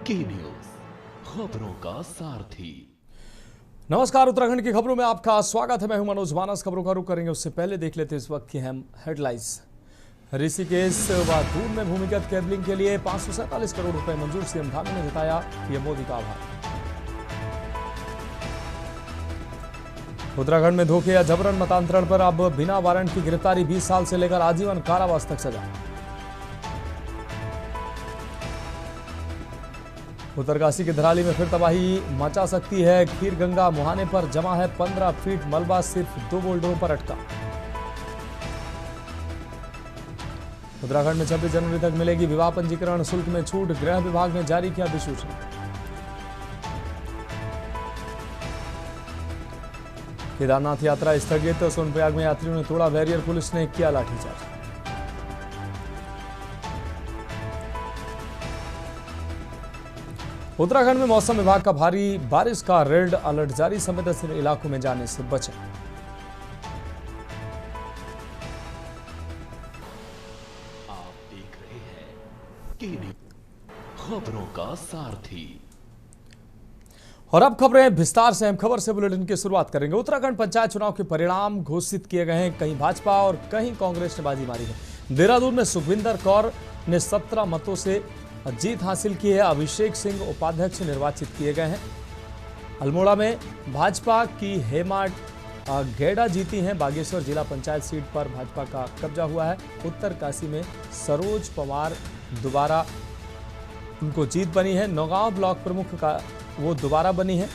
की न्यूज, खबरों का सारथी। नमस्कार, उत्तराखंड की खबरों में आपका स्वागत है। मैं हूं मनोज मानस। खबरों का रुख करेंगे उससे पहले देख लेते हैं इस वक्त की अहम हेडलाइंस। ऋषिकेश व दून में भूमिगत केबलिंग के लिए 547 करोड़ रुपए मंजूर। सीएम धामी ने जताया पीएम मोदी का आभार। उत्तराखंड में धोखे या जबरन मतांतरण पर अब बिना वारंट की गिरफ्तारी, 20 साल से लेकर आजीवन कारावास तक सजा। उत्तरकाशी के धराली में फिर तबाही मचा सकती है। खीर गंगा मुहाने पर जमा है 15 फीट मलबा, सिर्फ 2 बोल्डरों पर अटका। उत्तराखंड में 26 जनवरी तक मिलेगी विवाह पंजीकरण शुल्क में छूट, गृह विभाग ने जारी किया अधिसूचना। केदारनाथ यात्रा स्थगित, सोनप्रयाग में यात्रियों ने तोड़ा बैरियर, पुलिस ने किया लाठीचार्ज। उत्तराखंड में मौसम विभाग का भारी बारिश का रेड अलर्ट जारी, संवेदनशील इलाकों में जाने से बचें। आप देख रहे हैं की न्यूज, खबरों का सारथी। और अब खबरें विस्तार से। हम खबर से बुलेटिन की शुरुआत करेंगे। उत्तराखंड पंचायत चुनाव के परिणाम घोषित किए गए हैं। कहीं भाजपा और कहीं कांग्रेस ने बाजी मारी है। देहरादून में सुखविंदर कौर ने 17 मतों से जीत हासिल की है। अभिषेक सिंह उपाध्यक्ष निर्वाचित किए गए हैं। अल्मोड़ा में भाजपा की हेमा गेड़ा जीती हैं। बागेश्वर जिला पंचायत सीट पर भाजपा का कब्जा हुआ है। उत्तरकाशी में सरोज पवार दोबारा उनको जीत बनी है। नौगांव ब्लॉक प्रमुख का वो दोबारा बनी है।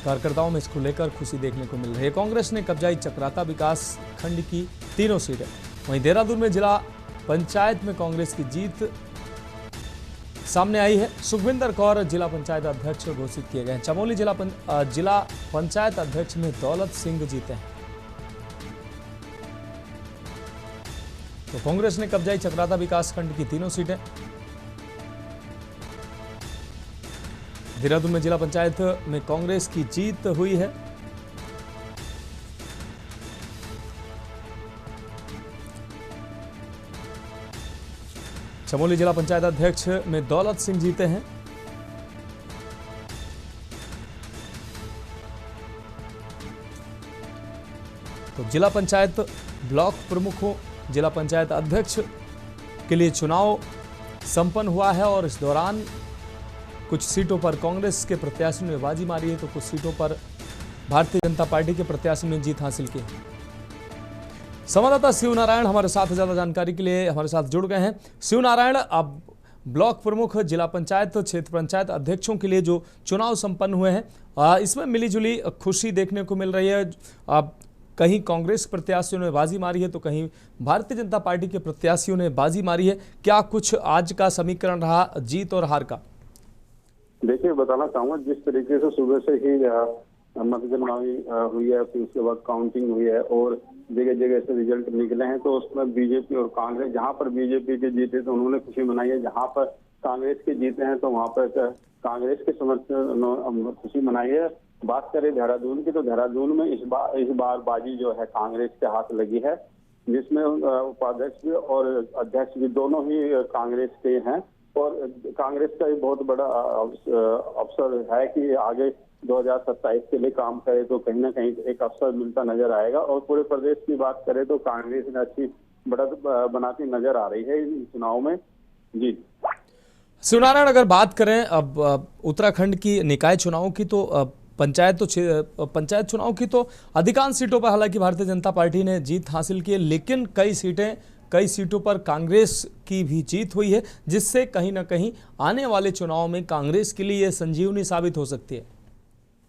कार्यकर्ताओं में इसको लेकर खुशी देखने को मिल रही है। कांग्रेस ने कब्जाई चक्राता विकास खंड की तीनों सीटें। वहीं देहरादून में जिला पंचायत में कांग्रेस की जीत सामने आई है। सुखविंदर कौर जिला पंचायत अध्यक्ष घोषित किए गए हैं। चमोली जिला पंचायत अध्यक्ष में दौलत सिंह जीते हैं। तो कांग्रेस ने कब्जाई चक्राता विकास खंड की तीनों सीटें। देहरादून में जिला पंचायत में कांग्रेस की जीत हुई है। चमोली जिला पंचायत अध्यक्ष में दौलत सिंह जीते हैं। तो जिला पंचायत ब्लॉक प्रमुखों, जिला पंचायत अध्यक्ष के लिए चुनाव संपन्न हुआ है और इस दौरान कुछ सीटों पर कांग्रेस के प्रत्याशियों ने बाजी मारी है, तो कुछ सीटों पर भारतीय जनता पार्टी के प्रत्याशियों ने जीत हासिल की। संवाददाता शिव नारायण हमारे साथ ज्यादा जानकारी के लिए हमारे साथ जुड़ गए हैं। शिव नारायण, अब ब्लॉक प्रमुख, जिला पंचायत, क्षेत्र पंचायत अध्यक्षों के लिए जो चुनाव संपन्न हुए हैं, इसमें मिलीजुली खुशी देखने को मिल रही है। अब कहीं कांग्रेस प्रत्याशियों ने बाजी मारी है तो कहीं भारतीय जनता पार्टी के प्रत्याशियों ने बाजी मारी है। क्या कुछ आज का समीकरण रहा जीत और हार का? देखिए, बताना चाहूंगा जिस तरीके से सुबह से ही मतगणना हुई है, फिर उसके बाद काउंटिंग हुई है और जगह जगह से रिजल्ट निकले हैं, तो उसमें बीजेपी और कांग्रेस, जहां पर बीजेपी के जीते तो उन्होंने खुशी मनाई है, जहां पर कांग्रेस के जीते हैं तो वहां पर कांग्रेस के समर्थन खुशी मनाई है। बात करें देहरादून की, तो देहरादून में इस बार बाजी जो है कांग्रेस के हाथ लगी है, जिसमें उपाध्यक्ष भी और अध्यक्ष भी दोनों ही कांग्रेस के हैं। और कांग्रेस का भी बहुत बड़ा अवसर है कि आगे 2027 के लिए काम करे, तो कहीं ना कहीं एक अवसर मिलता नजर आएगा। और पूरे प्रदेश की बात करें तो कांग्रेस ने अच्छी बढ़त बनाती नजर आ रही है इन चुनाव में। जी शिवनारायण, अगर बात करें अब उत्तराखंड की निकाय चुनाव की, तो पंचायत चुनाव की तो अधिकांश सीटों पर हालांकि भारतीय जनता पार्टी ने जीत हासिल की है, लेकिन कई सीटों पर कांग्रेस की भी जीत हुई है, जिससे कहीं ना कहीं आने वाले चुनाव में कांग्रेस के लिए संजीवनी साबित हो सकती है।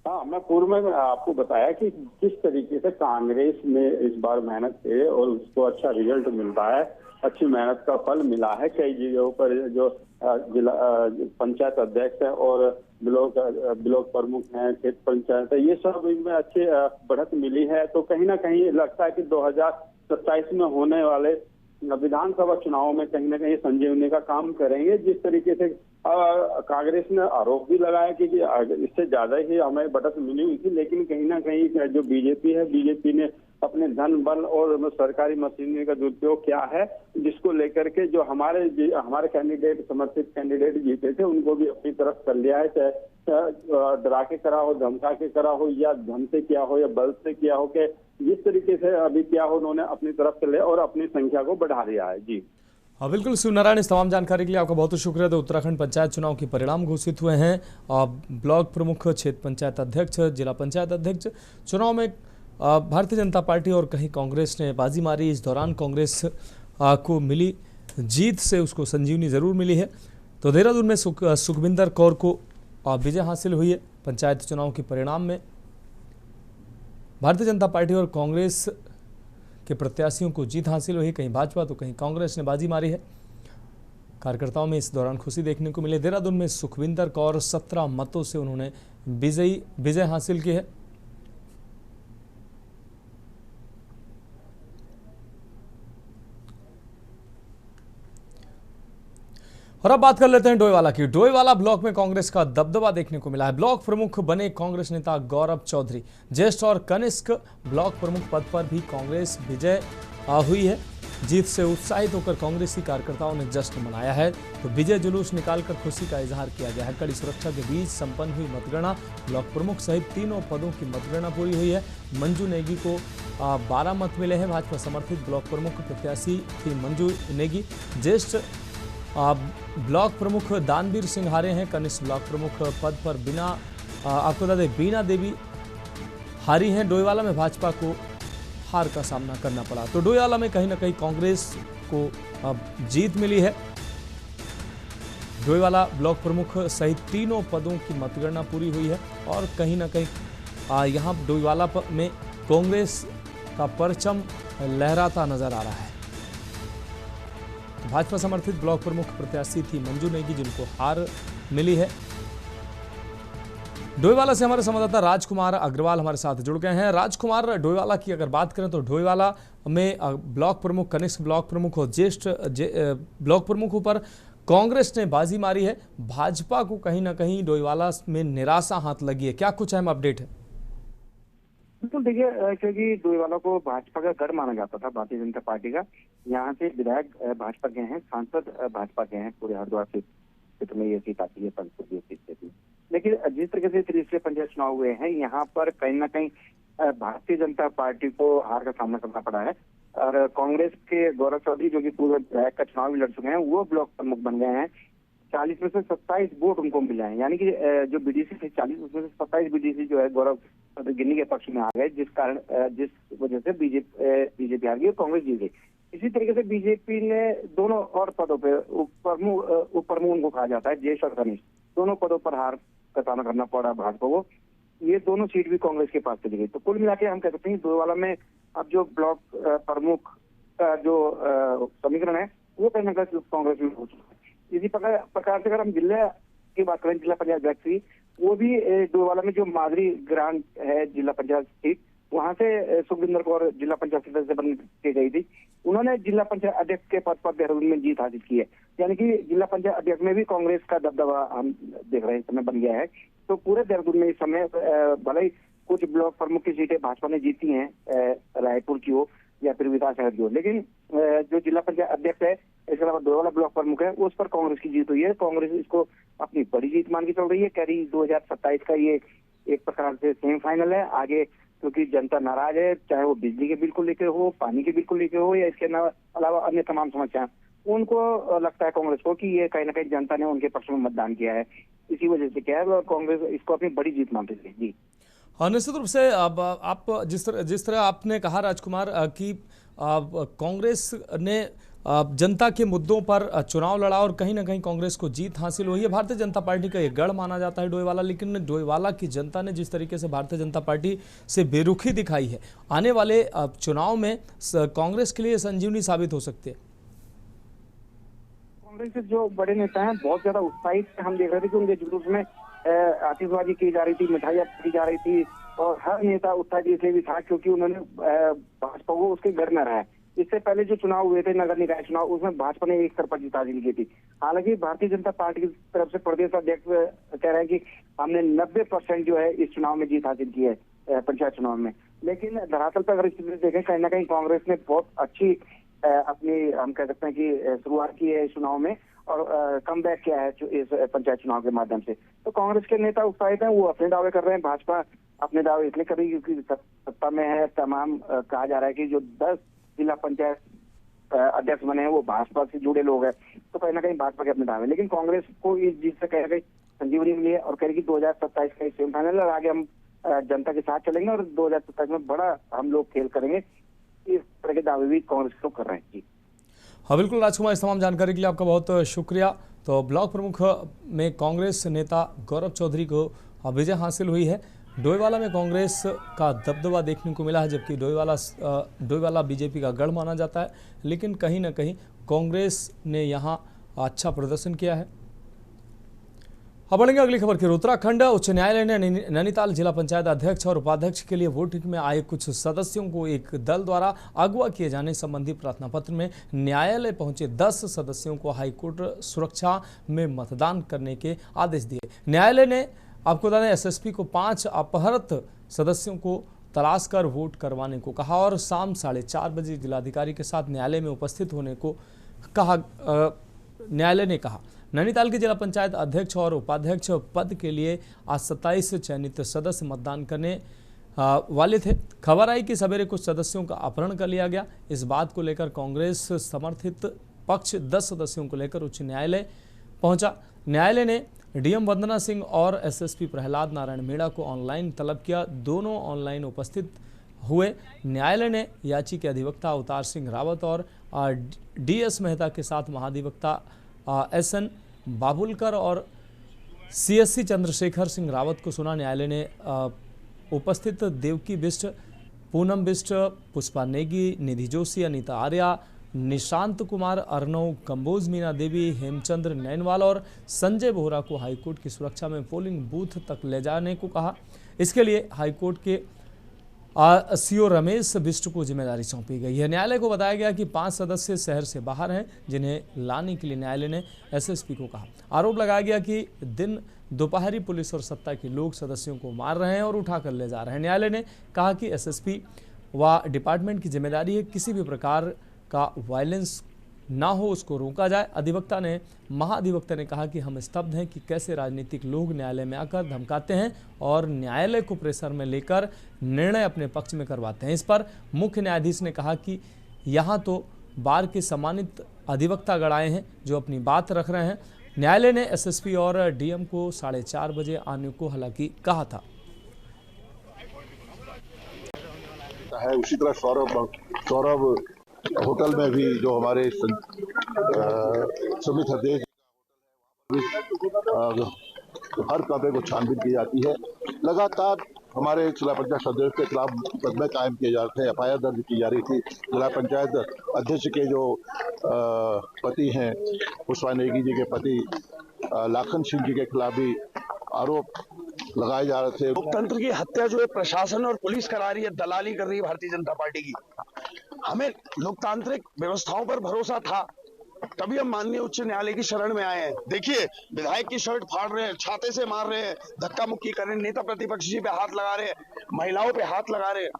हाँ, मैं पूर्व में आपको बताया कि किस तरीके से कांग्रेस ने इस बार मेहनत की है और उसको अच्छा रिजल्ट मिलता है, अच्छी मेहनत का फल मिला है। कई जगहों पर जो जिला पंचायत अध्यक्ष है और ब्लॉक प्रमुख हैं, क्षेत्र पंचायत है, ये सब इनमें अच्छी बढ़त मिली है। तो कहीं ना कहीं लगता है कि 2027 में होने वाले विधानसभा चुनाव में कहीं ना कहीं संजीवनी का काम करेंगे। जिस तरीके से कांग्रेस ने आरोप भी लगाया कि इससे ज्यादा ही हमें बढ़त मिली हुई थी, लेकिन कहीं ना कहीं जो बीजेपी है, बीजेपी ने अपने धन बल और सरकारी मशीनरी का दुरुपयोग क्या है, जिसको लेकर के जो हमारे कैंडिडेट, समर्थित कैंडिडेट जीते थे, उनको भी अपनी तरफ कर लिया है। चाहे डरा के करा हो, धमका के करा हो, या धन से किया हो, या बल से किया हो, कि जिस तरीके से अभी किया हो उन्होंने अपनी तरफ से ले और अपनी संख्या को बढ़ा दिया है। जी हाँ बिल्कुल शिवनारायण, इस तमाम जानकारी के लिए आपका बहुत बहुत शुक्रिया। तो उत्तराखंड पंचायत चुनाव के परिणाम घोषित हुए हैं। ब्लॉक प्रमुख, क्षेत्र पंचायत अध्यक्ष, जिला पंचायत अध्यक्ष चुनाव में भारतीय जनता पार्टी और कहीं कांग्रेस ने बाजी मारी। इस दौरान कांग्रेस को मिली जीत से उसको संजीवनी जरूर मिली है। तो देहरादून में सुखविंदर कौर को विजय हासिल हुई है। पंचायत चुनाव के परिणाम में भारतीय जनता पार्टी और कांग्रेस के प्रत्याशियों को जीत हासिल हुई। कहीं भाजपा तो कहीं कांग्रेस ने बाजी मारी है। कार्यकर्ताओं में इस दौरान खुशी देखने को मिली। देहरादून में सुखविंदर कौर 17 मतों से उन्होंने विजय हासिल की है। और अब बात कर लेते हैं डोईवाला की। डोईवाला ब्लॉक में कांग्रेस का दबदबा देखने को मिला है। ब्लॉक प्रमुख बने कांग्रेस नेता गौरव चौधरी। ज्येष्ठ और कनिष्क ब्लॉक प्रमुख पद पर भी कांग्रेस विजय हुई है। जीत से उत्साहित होकर कांग्रेसी कार्यकर्ताओं ने जश्न मनाया है। तो विजय जुलूस निकालकर खुशी का इजहार किया गया है। कड़ी सुरक्षा के बीच संपन्न हुई मतगणना। ब्लॉक प्रमुख सहित तीनों पदों की मतगणना पूरी हुई है। मंजू नेगी को 12 मत मिले हैं। भाजपा समर्थित ब्लॉक प्रमुख प्रत्याशी थी मंजू नेगी। ज्येष्ठ ब्लॉक प्रमुख दानवीर सिंह हारे हैं। कनिष्ठ ब्लॉक प्रमुख पद पर आपको बता दें बीना देवी हारी हैं। डोईवाला में भाजपा को हार का सामना करना पड़ा। तो डोईवाला में कहीं ना कहीं कांग्रेस को जीत मिली है। डोईवाला ब्लॉक प्रमुख सहित तीनों पदों की मतगणना पूरी हुई है और कहीं ना कहीं यहाँ डोईवाला में कांग्रेस का परचम लहराता नजर आ रहा है। भाजपा समर्थित ब्लॉक प्रमुख प्रत्याशी थी मंजू नेगी, जिनको हार मिली है। डोईवाला से हमारे संवाददाता राजकुमार अग्रवाल हमारे साथ जुड़ गए हैं। राजकुमार, डोईवाला की अगर बात करें तो डोईवाला में ब्लॉक प्रमुख, कनिष्ठ ब्लॉक प्रमुख और ज्येष्ठ ब्लॉक प्रमुखों पर कांग्रेस ने बाजी मारी है। भाजपा को कहीं ना कहीं डोईवाला में निराशा हाथ लगी है। क्या कुछ अहम अपडेट है? बिल्कुल देखिए, क्योंकि डोईवाला को भाजपा का गढ़ माना जाता था, भारतीय जनता पार्टी का। यहाँ से विधायक भाजपा के हैं, सांसद भाजपा के हैं। पूरे हरिद्वार क्षेत्र में ये सीट आती है, संसदीय सीट से भी। लेकिन जिस तरीके से तीसरे पंचायत चुनाव हुए हैं, यहाँ पर कहीं ना कहीं भारतीय जनता पार्टी को हार का सामना करना पड़ा है। और कांग्रेस के गौरव चौधरी, जो कि पूर्व विधायक का चुनाव भी लड़ चुके हैं, वो ब्लॉक प्रमुख बन गए हैं। 40 में से 27 वोट उनको मिले हैं। यानी कि जो बीडीसी थे 40, उसमें से 27 बीडीसी जो है गौरव गिन्नी के पक्ष में आ गए, जिस वजह से बीजेपी हार गई और कांग्रेस जीत गई। इसी तरीके से बीजेपी ने दोनों और पदों पे उप प्रमुख उनको कहा जाता है, ज्येष्ठ और कनिष्ठ, दोनों पदों पर हार का सामना करना पड़ा भाजपा को। ये दोनों सीट भी कांग्रेस के पास चली गई। तो कुल मिला के हम कह सकते हैं डोईवाला में अब जो ब्लॉक प्रमुख का जो समीकरण है वो कहीं ना कहीं कांग्रेस में हो चुका है। इसी प्रकार से अगर हम जिला की बात करें, जिला पंचायत अध्यक्ष की, वो भी डोईवाला में जो मादरी ग्रांट है जिला पंचायत सीट, वहां से सुखविंदर कौर जिला पंचायत सदस्य बन के गई थी। उन्होंने जिला पंचायत अध्यक्ष के पद पर देहरादून में जीत हासिल की है। यानी कि जिला पंचायत अध्यक्ष में भी कांग्रेस का दबदबा हम देख रहे हैं, इस समय बन गया है। तो पूरे देहरादून में इस समय भले ही कुछ ब्लॉक प्रमुख की सीटें भाजपा ने जीती हैं, रायपुर की हो या फिर विधानसभा की हो, लेकिन जो जिला पंचायत अध्यक्ष है, इसके अलावा डोईवाला ब्लॉक प्रमुख है, उस पर कांग्रेस की जीत हुई है। कांग्रेस इसको अपनी बड़ी जीत मान के चल रही है। कह रही 2027 का ये एक प्रकार से सेमीफाइनल है। आगे क्योंकि जनता नाराज है, चाहे वो बिजली के बिल को लेकर हो, पानी के बिल को लेकर हो, या इसके अलावा अन्य तमाम समस्याएं, उनको लगता है कांग्रेस को कि ये कहीं ना कहीं जनता ने उनके पक्ष में मतदान किया है। इसी वजह से क्या है, और कांग्रेस इसको अपनी बड़ी जीत मानती है। जी हाँ, निश्चित रूप से। अब आप जिस तरह आपने कहा राजकुमार कि कांग्रेस ने जनता के मुद्दों पर चुनाव लड़ा और कहीं ना कहीं कांग्रेस को जीत हासिल हुई है। भारतीय जनता पार्टी का ये गढ़ माना जाता है डोईवाला, लेकिन डोईवाला की जनता ने जिस तरीके से भारतीय जनता पार्टी से बेरुखी दिखाई है, आने वाले चुनाव में कांग्रेस के लिए संजीवनी साबित हो सकती है। कांग्रेस के जो बड़े नेता हैं बहुत ज्यादा उत्साहित हम देख रहे थे कि उनके जुलूस में आतिशबाजी की जा रही थी, मिठाइयाँ की जा रही थी, और हर नेता उत्साहित इसलिए भी था क्योंकि उन्होंने भाजपा को उसके घर में रहा है। इससे पहले जो चुनाव हुए थे, नगर निकाय चुनाव, उसमें भाजपा ने एक तरफा जीत हासिल की थी। हालांकि भारतीय जनता पार्टी की तरफ से प्रदेश अध्यक्ष कह रहे हैं कि हमने 90% जो है इस चुनाव में जीत हासिल की है। पंचायत चुनाव में। लेकिन धरातल पर अगर स्थिति देखें, कहीं ना कहीं कांग्रेस ने बहुत अच्छी अपनी हम कह सकते हैं कि शुरुआत की है इस चुनाव में और कम बैक किया है इस पंचायत चुनाव के माध्यम से। तो कांग्रेस के नेता उत्साहित हैं, वो अपने दावे कर रहे हैं। भाजपा अपने दावे इसलिए कर रही है क्योंकि सत्ता में है। तमाम कहा जा रहा है कि जो 10 जिला पंचायत अध्यक्ष बने हैं वो भाजपा से जुड़े लोग हैं। तो कहीं ना कहीं भाजपा के अपने दावे, लेकिन कांग्रेस को इस जीत से कहीं ना कहीं संजीवनी मिली है और कहेगी 2027 का सेमीफाइनल और आगे हम जनता के साथ चलेंगे और 2027 में बड़ा हम लोग खेल करेंगे। इस तरह के दावे भी कांग्रेस लोग कर रहे हैं। जी हाँ बिल्कुल राजकुमार, इस तमाम जानकारी के लिए आपका बहुत शुक्रिया। तो ब्लॉक प्रमुख में कांग्रेस नेता गौरव चौधरी को विजय हासिल हुई है। डोईवाला में कांग्रेस का दबदबा देखने को मिला है, जबकि डोईवाला बीजेपी का गढ़ माना जाता है, लेकिन कहीं ना कहीं कांग्रेस ने यहाँ अच्छा प्रदर्शन किया है। अब बढ़ेंगे अगली खबर की। उत्तराखंड उच्च न्यायालय ने नैनीताल जिला पंचायत अध्यक्ष और उपाध्यक्ष के लिए वोटिंग में आए कुछ सदस्यों को एक दल द्वारा अगवा किए जाने संबंधी प्रार्थना पत्र में न्यायालय पहुंचे 10 सदस्यों को हाईकोर्ट सुरक्षा में मतदान करने के आदेश दिए। न्यायालय ने आपको बता दें एसएसपी को 5 अपहृत सदस्यों को तलाश कर वोट करवाने को कहा और शाम 4:30 बजे जिलाधिकारी के साथ न्यायालय में उपस्थित होने को कहा। न्यायालय ने कहा नैनीताल के जिला पंचायत अध्यक्ष और उपाध्यक्ष पद के लिए आज 27 चयनित सदस्य मतदान करने वाले थे। खबर आई कि सवेरे कुछ सदस्यों का अपहरण कर लिया गया। इस बात को लेकर कांग्रेस समर्थित पक्ष 10 सदस्यों को लेकर उच्च न्यायालय पहुंचा। न्यायालय ने डीएम वंदना सिंह और एसएसपी प्रहलाद नारायण मीणा को ऑनलाइन तलब किया। दोनों ऑनलाइन उपस्थित हुए। न्यायालय ने याची के अधिवक्ता अवतार सिंह रावत और डीएस मेहता के साथ महाधिवक्ता एसएन बाबुलकर और सीएससी चंद्रशेखर सिंह रावत को सुना। न्यायालय ने उपस्थित देवकी बिष्ट, पूनम बिष्ट, पुष्पा नेगी, निधि जोशी, अनीता आर्या, निशांत कुमार, अर्नव कंबोज, मीना देवी, हेमचंद्र नैनवाल और संजय बोहरा को हाईकोर्ट की सुरक्षा में पोलिंग बूथ तक ले जाने को कहा। इसके लिए हाईकोर्ट के सीओ रमेश बिष्ट को जिम्मेदारी सौंपी गई है। न्यायालय को बताया गया कि 5 सदस्य शहर से बाहर हैं, जिन्हें लाने के लिए न्यायालय ने एसएसपी को कहा। आरोप लगाया गया कि दिन दोपहरी पुलिस और सत्ता के लोग सदस्यों को मार रहे हैं और उठाकर ले जा रहे हैं। न्यायालय ने कहा कि एसएसपी व डिपार्टमेंट की जिम्मेदारी है किसी भी प्रकार का वायलेंस ना हो उसको रोका जाए। महाधिवक्ता ने कहा कि हम स्तब्ध हैं कि कैसे राजनीतिक लोग न्यायालय में आकर धमकाते हैं और न्यायालय को प्रेशर में लेकर निर्णय अपने पक्ष में करवाते हैं। इस पर मुख्य न्यायाधीश ने कहा कि यहाँ तो बार के सम्मानित अधिवक्ता गणाए हैं जो अपनी बात रख रहे हैं। न्यायालय ने एसएसपी और डीएम को 4:30 बजे आने को हालांकि कहा था। उसी तरह सौरभ होटल में भी जो हमारे सुमित हरदेव हर कमरे को छानबीन की जाती है। लगातार हमारे जिला पंचायत सदस्य के खिलाफ मुकदमे कायम किए जा रहे थे, एफआईआर दर्ज की जा रही थी। जिला पंचायत अध्यक्ष के जो पति हैं पुष्पा नेगी जी के पति लाखन सिंह जी के खिलाफ भी आरोप लगाए जा रहे थे। लोकतंत्र की हत्या जो है प्रशासन और पुलिस करा रही है, दलाली कर रही है भारतीय जनता पार्टी की। हमें लोकतांत्रिक व्यवस्थाओं पर भरोसा था, तभी हम माननीय उच्च न्यायालय की शरण में आए हैं। देखिए विधायक की शर्ट फाड़ रहे हैं, छाते से मार रहे हैं, धक्का मुक्की कर रहे हैं, नेता प्रतिपक्ष जी पे हाथ लगा रहे हैं, महिलाओं पे हाथ लगा रहे हैं।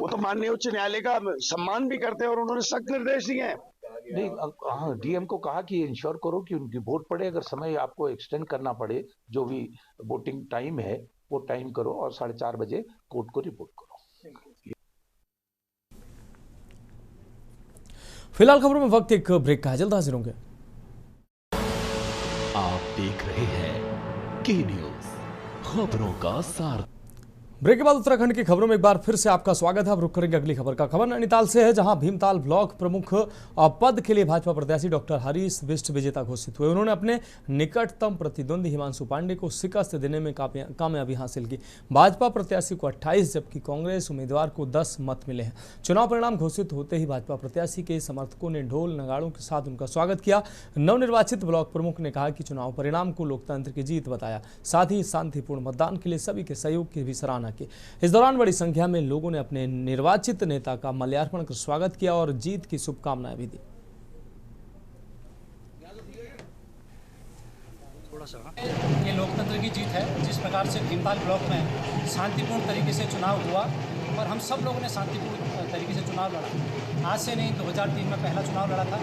वो तो माननीय उच्च न्यायालय का सम्मान भी करते हैं और उन्होंने सख्त निर्देश दिए हैं। नहीं, हाँ, डीएम को कहा कि इंश्योर करो कि उनकी वोट पड़े, अगर समय आपको एक्सटेंड करना पड़े जो भी वोटिंग टाइम है वो टाइम करो और 4:30 बजे कोर्ट को रिपोर्ट करो। फिलहाल खबरों में वक्त एक ब्रेक का है, जल्द हाजिर होंगे। आप देख रहे हैं के न्यूज, खबरों का सार। ब्रेक के बाद उत्तराखंड की खबरों में एक बार फिर से आपका स्वागत है। अब रुक करेंगे अगली खबर का। खबर नैनीताल से है, जहां भीमताल ब्लॉक प्रमुख पद के लिए भाजपा प्रत्याशी डॉक्टर हरीश बिष्ट विजेता घोषित हुए। उन्होंने अपने निकटतम प्रतिद्वंदी हिमांशु पांडे को शिकस्त देने में कामयाबी हासिल की। भाजपा प्रत्याशी को 28 जबकि कांग्रेस उम्मीदवार को 10 मत मिले हैं। चुनाव परिणाम घोषित होते ही भाजपा प्रत्याशी के समर्थकों ने ढोल नगाड़ों के साथ उनका स्वागत किया। नवनिर्वाचित ब्लॉक प्रमुख ने कहा कि चुनाव परिणाम को लोकतंत्र की जीत बताया, साथ ही शांतिपूर्ण मतदान के लिए सभी के सहयोग की भी सराहना की। इस दौरान बड़ी संख्या में लोगों ने अपने निर्वाचित नेता का माल्यार्पण कर स्वागत किया और जीत की शुभकामनाएं भी दी। थोड़ा सा। ये लोकतंत्र की जीत है। जिस प्रकार से भीमताल ब्लॉक में शांतिपूर्ण तरीके से चुनाव हुआ और हम सब लोगों ने शांतिपूर्ण तरीके से चुनाव लड़ा। आज से नहीं, 2003 में पहला चुनाव लड़ा था।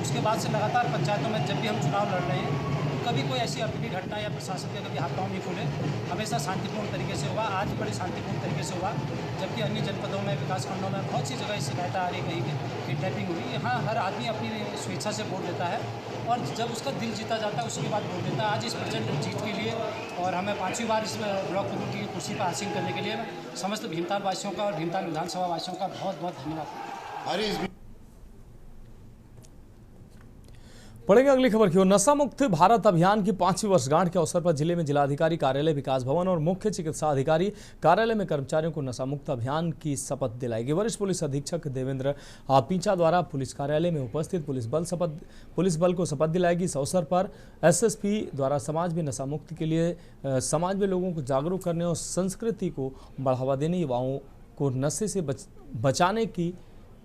उसके बाद से लगातार पंचायतों में जब भी हम चुनाव लड़ रहे हैं, कभी कोई ऐसी अप्रिय घटना या प्रशासन के कभी हाथ पांव नहीं खुले, हमेशा शांतिपूर्ण तरीके से हुआ। आज भी बड़े शांतिपूर्ण तरीके से हुआ, जबकि अन्य जनपदों में, विकास खंडों में बहुत सी जगह शिकायत आ रही, कहीं किडनैपिंग हुई। यहाँ हर आदमी अपनी स्वेच्छा से वोट देता है और जब उसका दिल जीता जाता है उसके बाद वोट देता है। आज इस प्रचंड जीत के लिए और हमें 5वीं बार इस ब्लॉक कमेटी की कुर्सी पर हासिल करने के लिए समस्त भीमताल वासियों का और भीमताल विधानसभा वासियों का बहुत बहुत धन्यवाद। पढ़ेंगे अगली खबर की ओर। नशा मुक्त भारत अभियान की 5वीं वर्षगांठ के अवसर पर जिले में जिलाधिकारी कार्यालय, विकास भवन और मुख्य चिकित्सा अधिकारी कार्यालय में कर्मचारियों को नशा मुक्त अभियान की शपथ दिलाई गई। वरिष्ठ पुलिस अधीक्षक देवेंद्र पींचा द्वारा पुलिस कार्यालय में उपस्थित पुलिस बल को शपथ दिलाई गई। इस अवसर पर एसएसपी द्वारा समाज में नशा मुक्ति के लिए समाज में लोगों को जागरूक करने और संस्कृति को बढ़ावा देने, युवाओं को नशे से बचाने की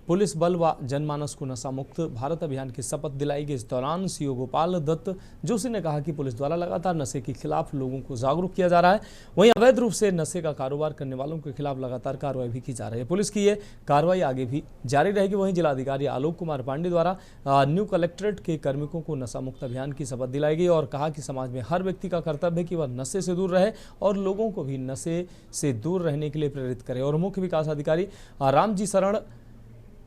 पुलिस बल व जनमानस को नशा मुक्त भारत अभियान की शपथ दिलाई गई। इस दौरान सीओ गोपाल दत्त जोशी ने कहा कि पुलिस द्वारा लगातार नशे के खिलाफ लोगों को जागरूक किया जा रहा है। वहीं अवैध रूप से नशे का कारोबार करने वालों के खिलाफ लगातार कार्रवाई भी की जा रही है। पुलिस की ये कार्रवाई आगे भी जारी रहेगी। वहीं जिलाधिकारी आलोक कुमार पांडे द्वारा न्यू कलेक्ट्रेट के कार्मिकों को नशा मुक्त अभियान की शपथ दिलाई गई और कहा कि समाज में हर व्यक्ति का कर्तव्य है कि वह नशे से दूर रहे और लोगों को भी नशे से दूर रहने के लिए प्रेरित करे। और मुख्य विकास अधिकारी रामजी शरण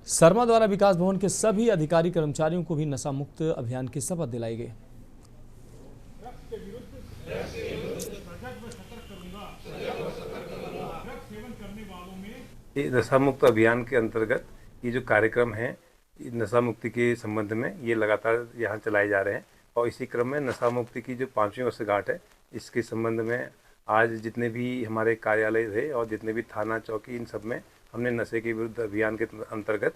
शर्मा द्वारा विकास भवन के सभी अधिकारी कर्मचारियों को भी नशा मुक्त अभियान की शपथ दिलाई गई। नशा मुक्त अभियान के अंतर्गत ये जो कार्यक्रम है, नशा मुक्ति के संबंध में ये लगातार यहाँ चलाए जा रहे हैं और इसी क्रम में नशा मुक्ति की जो 5वीं वर्षगांठ है, इसके संबंध में आज जितने भी हमारे कार्यालय थे और जितने भी थाना चौकी, इन सब में हमने नशे के विरुद्ध अभियान के अंतर्गत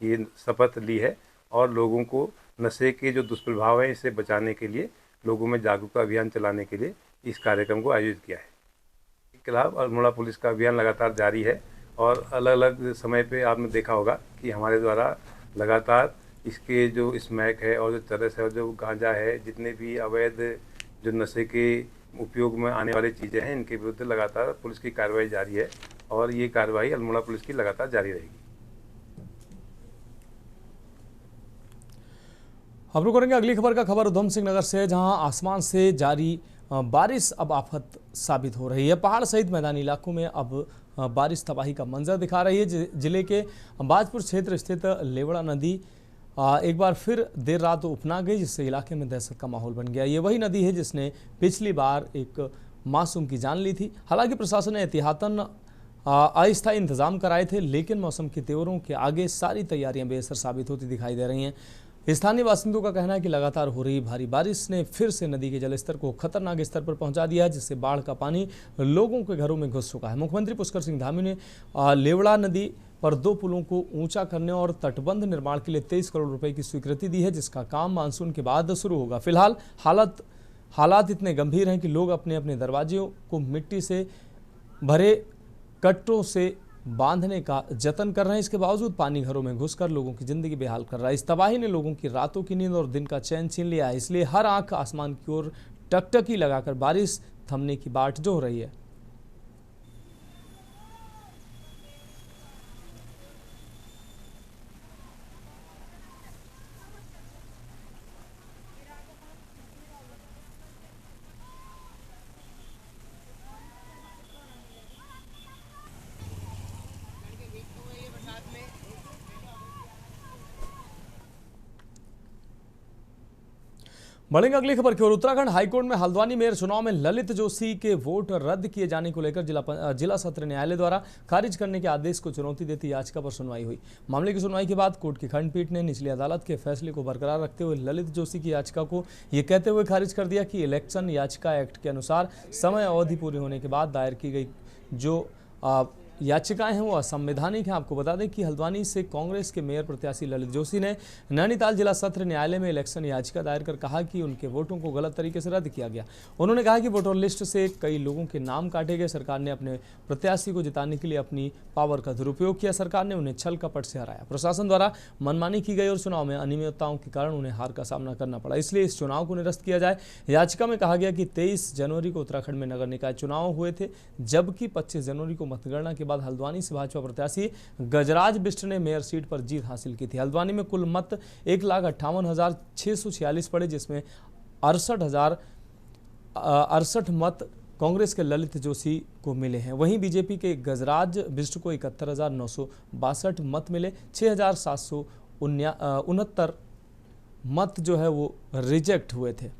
ये शपथ ली है और लोगों को नशे के जो दुष्प्रभाव हैं इससे बचाने के लिए लोगों में जागरूकता अभियान चलाने के लिए इस कार्यक्रम को आयोजित किया है। इसके खिलाफ अल्मोड़ा पुलिस का अभियान लगातार जारी है और अलग अलग समय पे आपने देखा होगा कि हमारे द्वारा लगातार इसके जो स्मैक है और जो चरस है और जो गांजा है, जितने भी अवैध जो नशे के उपयोग में आने वाली चीज़ें हैं, इनके विरुद्ध लगातार पुलिस की कार्रवाई जारी है और ये कार्रवाई अल्मोड़ा पुलिस की लगातार जारी रहेगी। हम रुक करेंगे अगली खबर का। खबर उधम सिंह नगर से, जहां आसमान से जारी बारिश अब आफत साबित हो रही है। पहाड़ सहित मैदानी इलाकों में अब बारिश तबाही का मंजर दिखा रही है। जिले के बाजपुर क्षेत्र स्थित लेवड़ा नदी एक बार फिर देर रात उफना गई, जिससे इलाके में दहशत का माहौल बन गया। ये वही नदी है जिसने पिछली बार एक मासूम की जान ली थी। हालांकि प्रशासन ने एहतियातन अस्थायी इंतजाम कराए थे, लेकिन मौसम के तेवरों के आगे सारी तैयारियां बेअसर साबित होती दिखाई दे रही हैं। स्थानीय बासिंदों का कहना है कि लगातार हो रही भारी बारिश ने फिर से नदी के जलस्तर को खतरनाक स्तर पर पहुंचा दिया है, जिससे बाढ़ का पानी लोगों के घरों में घुस चुका है। मुख्यमंत्री पुष्कर सिंह धामी ने लेवड़ा नदी पर 2 पुलों को ऊंचा करने और तटबंध निर्माण के लिए 23 करोड़ रुपए की स्वीकृति दी है, जिसका काम मानसून के बाद शुरू होगा। फिलहाल हालात इतने गंभीर हैं कि लोग अपने अपने दरवाजों को मिट्टी से भरे कट्टों से बांधने का जतन कर रहे हैं। इसके बावजूद पानी घरों में घुसकर लोगों की जिंदगी बेहाल कर रहा है। इस तबाही ने लोगों की रातों की नींद और दिन का चैन छीन लिया है। इसलिए हर आंख आसमान की ओर टकटकी लगाकर बारिश थमने की बाट जो हो रही है। बढ़ेंगे अगली खबर की ओर। उत्तराखंड हाईकोर्ट में हल्द्वानी मेयर चुनाव में ललित जोशी के वोट रद्द किए जाने को लेकर जिला सत्र न्यायालय द्वारा खारिज करने के आदेश को चुनौती देती याचिका पर सुनवाई हुई। मामले की सुनवाई के बाद कोर्ट की खंडपीठ ने निचली अदालत के फैसले को बरकरार रखते हुए ललित जोशी की याचिका को ये कहते हुए खारिज कर दिया कि इलेक्शन याचिका एक्ट के अनुसार समय अवधि पूरी होने के बाद दायर की गई जो याचिकाएं हैं वो असंवैधानिक हैं। आपको बता दें कि हल्द्वानी से कांग्रेस के मेयर प्रत्याशी ललित जोशी ने नैनीताल जिला सत्र न्यायालय में इलेक्शन याचिका दायर कर कहा कि उनके वोटों को गलत तरीके से रद्द किया गया। उन्होंने कहा कि वोटर लिस्ट से कई लोगों के नाम काटे गए। सरकार ने अपने प्रत्याशी को जिताने के लिए अपनी पावर का दुरुपयोग किया। सरकार ने उन्हें छल कपट से हराया। प्रशासन द्वारा मनमानी की गई और चुनाव में अनियमितताओं के कारण उन्हें हार का सामना करना पड़ा, इसलिए इस चुनाव को निरस्त किया जाए। याचिका में कहा गया कि 23 जनवरी को उत्तराखंड में नगर निकाय चुनाव हुए थे, जबकि 25 जनवरी को मतगणना के बाद हल्द्वानी से भाजपा प्रत्याशी गजराज बिष्ट ने मेयर सीट पर जीत हासिल की थी। हल्द्वानी में कुल मत 1,58,646 पड़े, जिसमें 68 मत कांग्रेस के ललित जोशी को मिले हैं। वहीं बीजेपी के गजराज बिष्ट को 71,962 मत मिले। 6,769 मत जो है वो रिजेक्ट हुए थे।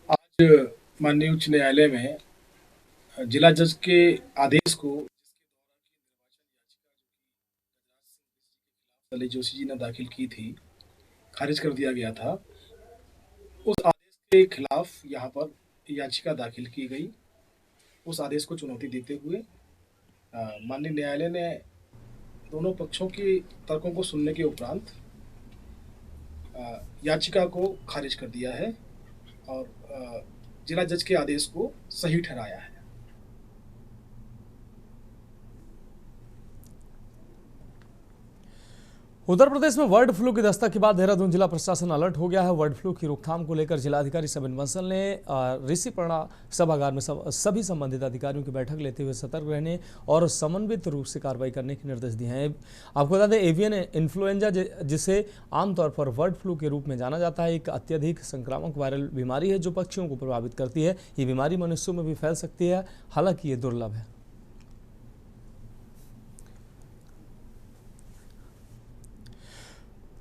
आज माननीय उच्च न्यायालय में जिला जज के आदेश को ललित जोशी जी ने दाखिल की थी, खारिज कर दिया गया था। उस आदेश के खिलाफ यहाँ पर याचिका दाखिल की गई। उस आदेश को चुनौती देते हुए माननीय न्यायालय ने दोनों पक्षों के तर्कों को सुनने के उपरांत याचिका को खारिज कर दिया है और जिला जज के आदेश को सही ठहराया है। उत्तर प्रदेश में बर्ड फ्लू की दस्तक के बाद देहरादून जिला प्रशासन अलर्ट हो गया है। बर्ड फ्लू की रोकथाम को लेकर जिलाधिकारी सबिन बंसल ने ऋषिपर्णा सभागार में सभी संबंधित अधिकारियों की बैठक लेते हुए सतर्क रहने और समन्वित रूप से कार्रवाई करने के निर्देश दिए हैं। आपको बता दें, एवियन इन्फ्लुएंजा, जिसे आमतौर पर बर्ड फ्लू के रूप में जाना जाता है, एक अत्यधिक संक्रामक वायरल बीमारी है जो पक्षियों को प्रभावित करती है। ये बीमारी मनुष्यों में भी फैल सकती है, हालांकि ये दुर्लभ है।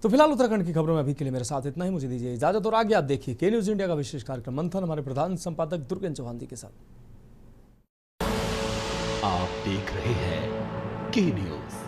तो फिलहाल उत्तराखंड की खबरों में अभी के लिए मेरे साथ इतना ही। मुझे दीजिए इजाजत और आगे आप देखिए के न्यूज इंडिया का विशेष कार्यक्रम मंथन हमारे प्रधान संपादक दुर्गेन चौहान जी के साथ। आप देख रहे हैं के न्यूज।